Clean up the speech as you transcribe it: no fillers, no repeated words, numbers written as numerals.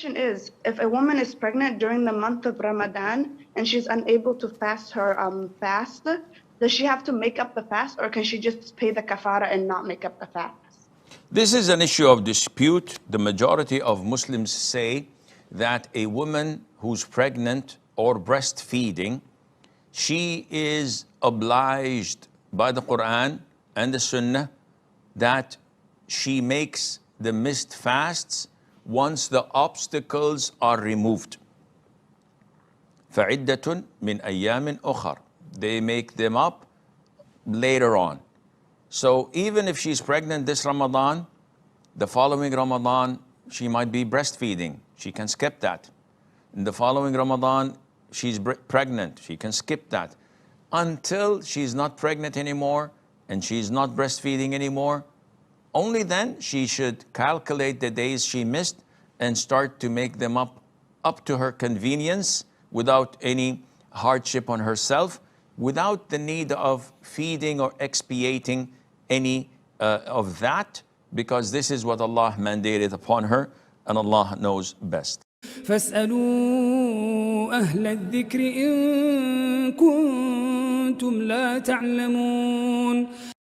question is, if a woman is pregnant during the month of Ramadan and she's unable to fast her fast, does she have to make up the fast, or can she just pay the Kaffara and not make up the fast? This is an issue of dispute. The majority of Muslims say that a woman who's pregnant or breastfeeding, she is obliged by the Quran and the Sunnah that she makes the missed fasts once the obstacles are removed. فَعِدَّةٌ مِّنْ أَيَّامٍ أُخَرٍ. They make them up later on. So even if she's pregnant this Ramadan, the following Ramadan, she might be breastfeeding. She can skip that. In the following Ramadan, she's pregnant. She can skip that. Until she's not pregnant anymore and she's not breastfeeding anymore, only then she should calculate the days she missed and start to make them up to her convenience without any hardship on herself, without the need of feeding or expiating any of that, because this is what Allah mandated upon her, and Allah knows best. فاسألوا أهل الذكر إن كنتم لا تعلمون.